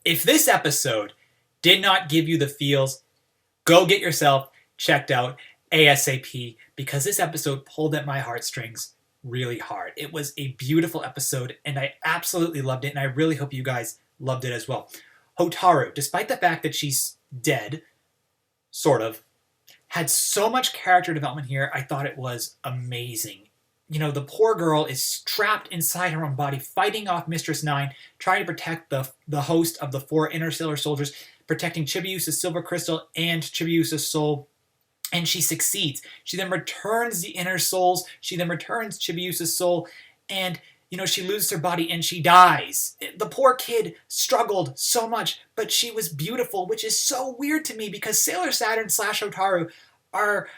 If this episode did not give you the feels, go get yourself checked out ASAP, because this episode pulled at my heartstrings really hard. It was a beautiful episode, and I absolutely loved it, and I really hope you guys loved it as well. Hotaru, despite the fact that she's dead, sort of, had so much character development here. I thought it was amazing. You know, the poor girl is trapped inside her own body, fighting off Mistress 9, trying to protect the host of the 4 interstellar soldiers, protecting Chibiusa's silver crystal and Chibiusa's soul. And she succeeds. She then returns the inner souls. She then returns Chibiusa's soul. And, you know, she loses her body and she dies. The poor kid struggled so much, but she was beautiful, which is so weird to me because Sailor Saturn / Hotaru are,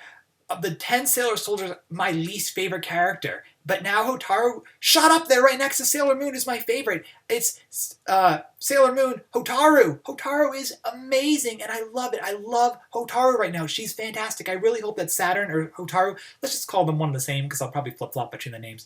of the 10 Sailor Soldiers, my least favorite character. But now Hotaru, shot up there right next to Sailor Moon, is my favorite. It's Sailor Moon, Hotaru. Hotaru is amazing, and I love it. I love Hotaru right now. She's fantastic. I really hope that Saturn or Hotaru, let's just call them one and the same because I'll probably flip-flop between the names,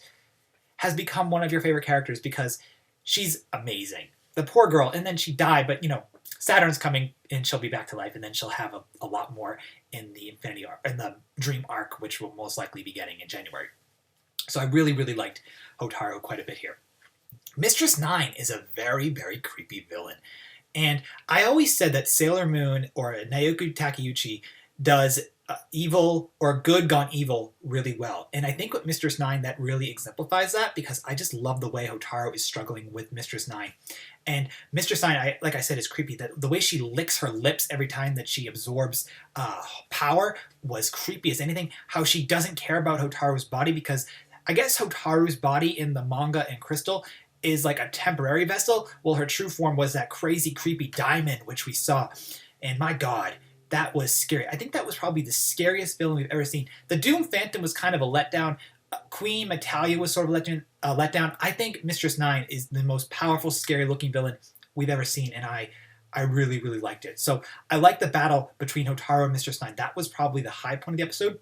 has become one of your favorite characters because she's amazing. The poor girl, and then she died, but, you know, Saturn's coming and she'll be back to life, and then she'll have a lot more in the Infinity arc, in the Dream arc, which we'll most likely be getting in January. So I really, really liked Hotaru quite a bit here. Mistress 9 is a very, very creepy villain. And I always said that Sailor Moon or Naoki Takeuchi does evil or good gone evil really well. And I think with Mistress 9 that really exemplifies that, because I just love the way Hotaru is struggling with Mistress 9. And Mistress 9, like I said, is creepy. That the way she licks her lips every time that she absorbs power was creepy as anything. How she doesn't care about Hotaru's body, because I guess Hotaru's body in the manga and Crystal is like a temporary vessel. Well, her true form was that crazy, creepy diamond, which we saw. And my God, that was scary. I think that was probably the scariest villain we've ever seen. The Doom Phantom was kind of a letdown. Queen Metalia was sort of a letdown. I think Mistress 9 is the most powerful, scary-looking villain we've ever seen, and I really, really liked it. So I liked the battle between Hotaru and Mistress 9. That was probably the high point of the episode.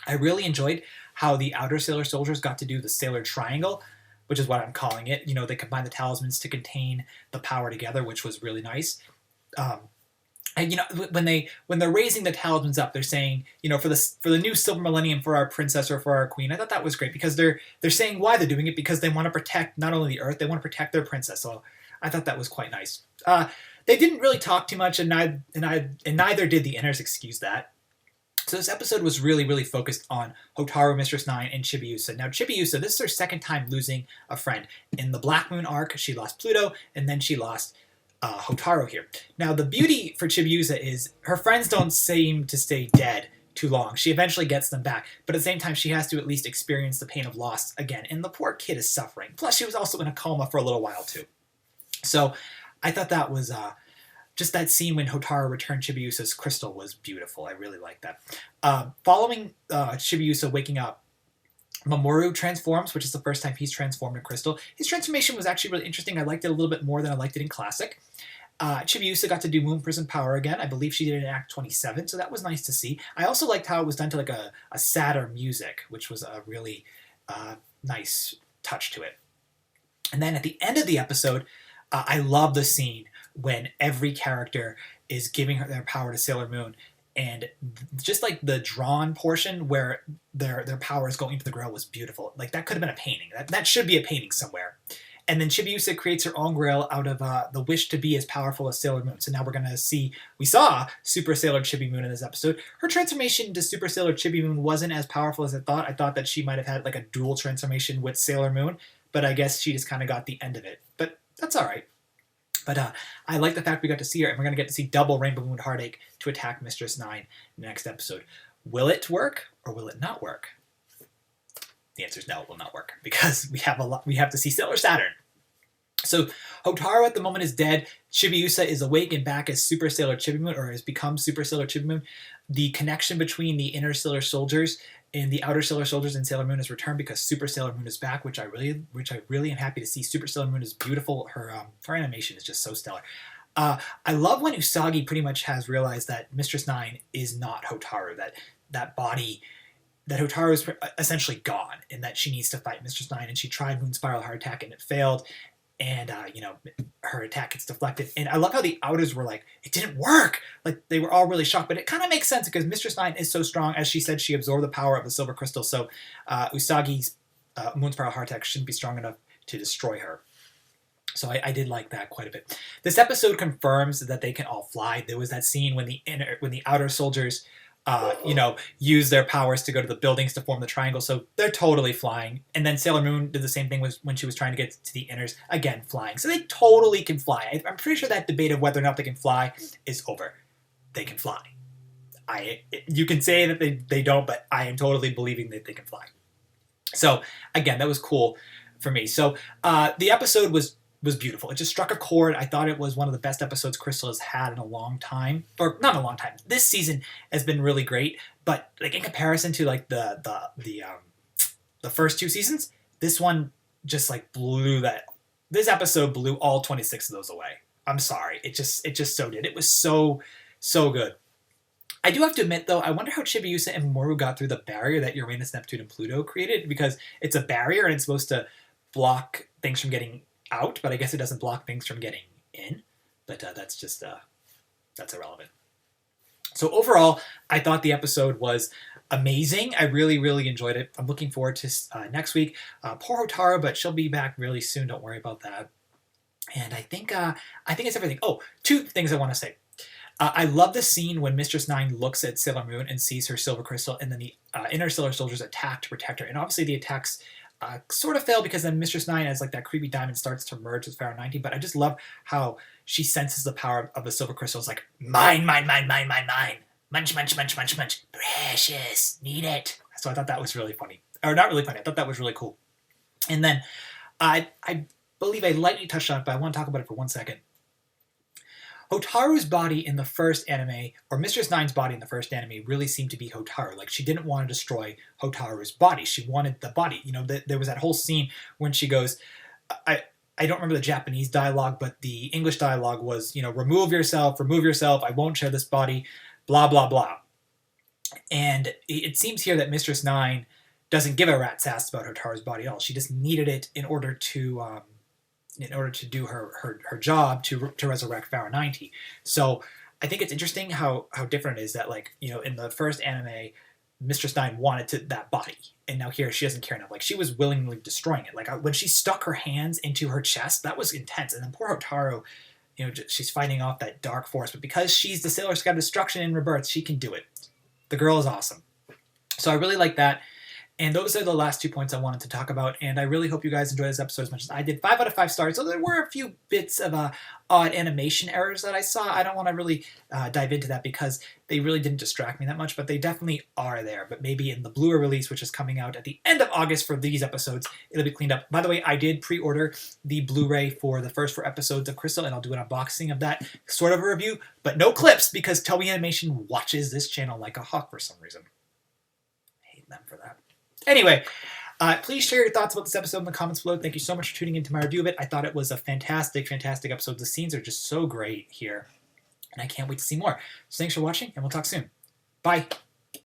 I really enjoyed how the outer Sailor Soldiers got to do the Sailor Triangle, which is what I'm calling it. You know, they combined the talismans to contain the power together, which was really nice. And you know, when they're raising the talismans up, they're saying, you know, for the new silver millennium for our princess or for our queen. I thought that was great because they're saying why they're doing it, because they want to protect not only the Earth, they want to protect their princess. So I thought that was quite nice. They didn't really talk too much, and neither did the inners. Excuse that. So this episode was really, really focused on Hotaru, Mistress 9, and Chibiusa. Now, Chibiusa, this is her second time losing a friend. In the Black Moon arc, she lost Pluto, and then she lost Hotaru here. Now, the beauty for Chibiusa is her friends don't seem to stay dead too long. She eventually gets them back, but at the same time, she has to at least experience the pain of loss again, and the poor kid is suffering. Plus, she was also in a coma for a little while, too. So I thought that was... just that scene when Hotaru returned Chibiusa's crystal was beautiful. I really liked that. Following Chibiusa waking up, Mamoru transforms, which is the first time he's transformed in Crystal. His transformation was actually really interesting. I liked it a little bit more than I liked it in Classic. Chibiusa got to do Moon Prison Power again. I believe she did it in Act 27, so that was nice to see. I also liked how it was done to like a sadder music, which was a really nice touch to it. And then at the end of the episode, I love the scene when every character is giving their power to Sailor Moon, and just like the drawn portion where their power is going into the grail was beautiful. Like that could have been a painting. That should be a painting somewhere. And then Chibiusa creates her own grail out of the wish to be as powerful as Sailor Moon. So now we're going to we saw Super Sailor Chibi-Moon in this episode. Her transformation to Super Sailor Chibi-Moon wasn't as powerful as I thought. I thought that she might have had like a dual transformation with Sailor Moon, but I guess she just kind of got the end of it. But that's all right. But I like the fact we got to see her, and we're going to get to see double Rainbow Moon Heartache to attack Mistress 9 in the next episode. Will it work, or will it not work? The answer is no, it will not work, because we have to see Sailor Saturn. So Hotaru at the moment is dead. Chibiusa is awake and back as Super Sailor Chibi-Moon, or has become Super Sailor Chibi-Moon. The connection between the inner Sailor Soldiers and the outer Sailor Soldiers and Sailor Moon has returned because Super Sailor Moon is back, which I really am happy to see. Super Sailor Moon is beautiful. Her animation is just so stellar. I love when Usagi pretty much has realized that Mistress 9 is not Hotaru, that Hotaru is essentially gone, and that she needs to fight Mistress 9, and she tried Moon Spiral Heart Attack and it failed. and her attack gets deflected. And I love how the outers were like, it didn't work. Like, they were all really shocked, but it kind of makes sense because Mistress 9 is so strong. As she said, she absorbed the power of the silver crystal, so Usagi's Moon's Power heart attack shouldn't be strong enough to destroy her. So I did like that quite a bit. This episode confirms that they can all fly. There was that scene when the outer soldiers use their powers to go to the buildings to form the triangle, so they're totally flying. And then Sailor Moon did the same thing when she was trying to get to the inners, again, flying. So they totally can fly. I'm pretty sure that debate of whether or not they can fly is over. They can fly. You can say that they don't, but I am totally believing that they can fly. So, again, that was cool for me. So, the episode was beautiful. It just struck a chord. I thought it was one of the best episodes Crystal has had in a long time. Or, not in a long time. This season has been really great, but like in comparison to like the first two seasons, this one just like this episode blew all 26 of those away. I'm sorry. It just so did. It was so good. I do have to admit, though, I wonder how Chibiusa and Mamoru got through the barrier that Uranus, Neptune, and Pluto created, because it's a barrier and it's supposed to block things from getting out, but I guess it doesn't block things from getting in. But that's just, that's irrelevant. So overall, I thought the episode was amazing. I really, really enjoyed it. I'm looking forward to next week. Poor Hotaru, but she'll be back really soon. Don't worry about that. And I think it's everything. Oh, two things I want to say. I love the scene when Mistress 9 looks at Sailor Moon and sees her silver crystal, and then the interstellar soldiers attack to protect her. And obviously the attacks sort of fail because then Mistress 9, as like that creepy diamond, starts to merge with Pharaoh 19. But I just love how she senses the power of the silver crystal. It's like, mine. Munch, munch, munch, munch, munch. Precious. Need it. So I thought that was really funny. Or not really funny. I thought that was really cool. And then I believe I lightly touched on it, but I want to talk about it for 1 second. Hotaru's body in the first anime, or Mistress 9's body in the first anime, really seemed to be Hotaru. Like, she didn't want to destroy Hotaru's body. She wanted the body. There was that whole scene when she goes, I don't remember the Japanese dialogue, but the English dialogue was, remove yourself, I won't share this body, blah, blah, blah. And it seems here that Mistress 9 doesn't give a rat's ass about Hotaru's body at all. She just needed it in order to do her job to resurrect Pharaoh 90. So I think it's interesting how different it is that, like, in the first anime, Mistress 9 wanted that body, and now here she doesn't care enough. Like, she was willingly destroying it. Like, when she stuck her hands into her chest, that was intense. And then poor Hotaru, she's fighting off that dark force, but because she's the Sailor Scout of Destruction in Rebirth, she can do it. The girl is awesome. So I really like that. And those are the last 2 points I wanted to talk about, and I really hope you guys enjoyed this episode as much as I did. 5 out of 5 stars, so there were a few bits of odd animation errors that I saw. I don't want to really dive into that because they really didn't distract me that much, but they definitely are there. But maybe in the Blu-ray release, which is coming out at the end of August for these episodes, it'll be cleaned up. By the way, I did pre-order the Blu-ray for the first 4 episodes of Crystal, and I'll do an unboxing of that, sort of a review, but no clips because Toei Animation watches this channel like a hawk for some reason. I hate them for that. Anyway, please share your thoughts about this episode in the comments below. Thank you so much for tuning into my review of it. I thought it was a fantastic, fantastic episode. The scenes are just so great here, and I can't wait to see more. So thanks for watching, and we'll talk soon. Bye.